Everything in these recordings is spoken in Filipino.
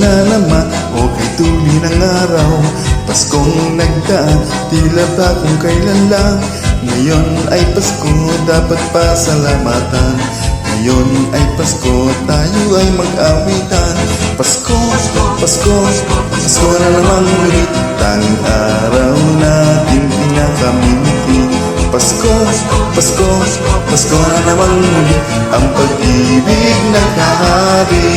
na naman, okay tuli ng araw. Paskong nagdaan, tila ba kung kailan lang. Ngayon ay Pasko, dapat pasalamatan. Ngayon ay Pasko, tayo ay mag-awitan. Pasko, Pasko, Pasko na naman ulit. Tanging araw natin pinakamimiti. Pasko, Pasko, Pasko na naman ulit. Ang pag-ibig naghahari.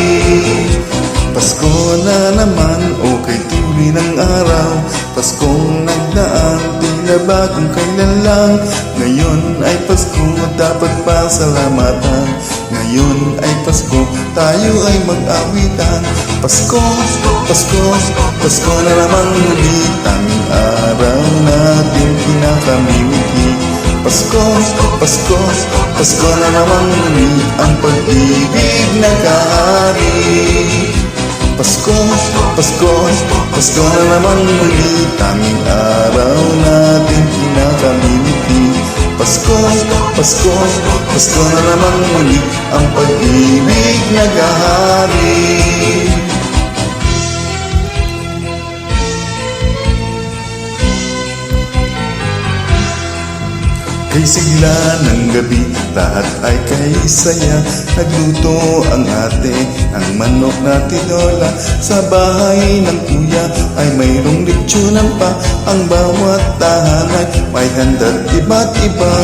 Pasko na naman, okay tuloy ng araw. Paskong nagdaan, tila ba kung kailan lang. Ngayon ay Pasko, dapat pasalamatan. Ngayon ay Pasko, tayo ay mag-awitan. Pasko, Pasko, Pasko na naman ulit. Tanging araw natin pinakamimiti. Pasko, Pasko, Pasko na naman ulit. Ang pag-ibig naghahari. Pasko, Pasko, Pasko na naman ulit. Tanging araw natin pinakamimiti. Pasko, Pasko, Pasko na naman ulit. Ang pag-ibig naghahari. Kay sigla ng gabi, lahat ay kay saya. Nagluto ang ate ng manok na tinola. Sa bahay ng kuya ay mayroong lechonan pa. Ang bawat tahanan may handa't iba't iba.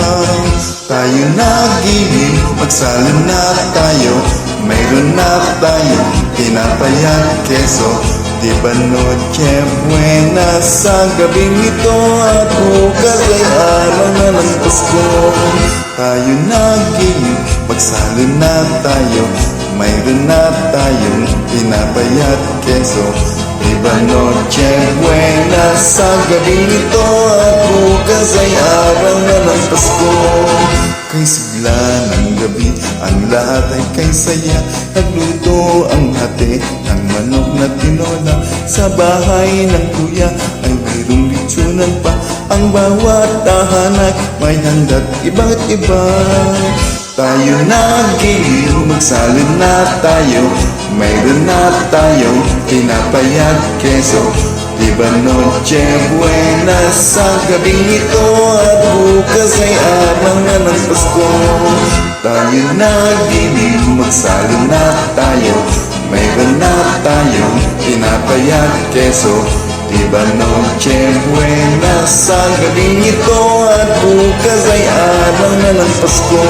Tayo nagiging magsalin na tayo. Mayroon na tayo tinapay at keso. Di ba noche buena sa gabing ito. At bukas ay araw na ng Pasko. Tayo naging magsalo na tayo. Mayroon na tayong tinapay at keso. Di ba noche buena sa gabing ito. At bukas ay araw na ng Pasko. Kay sigla ng gabi, ang lahat ay kay saya. Nagluto ang ate ng manok na tinola. Sa bahay ng kuya ay mayroong lechonan pa. Ang bawat tahanan may handa't iba't iba. Tayo naging magsalin na tayo. Mayroon na tayong tinapay at keso. Di ba noche buena sa gabing ito. At bukas ay araw na ng Pasko. Tayo naging magsalo na tayo. Mayroon na tayong tinapay at keso. Di ba noche buena sa gabing ito. At bukas ay araw na ng Pasko.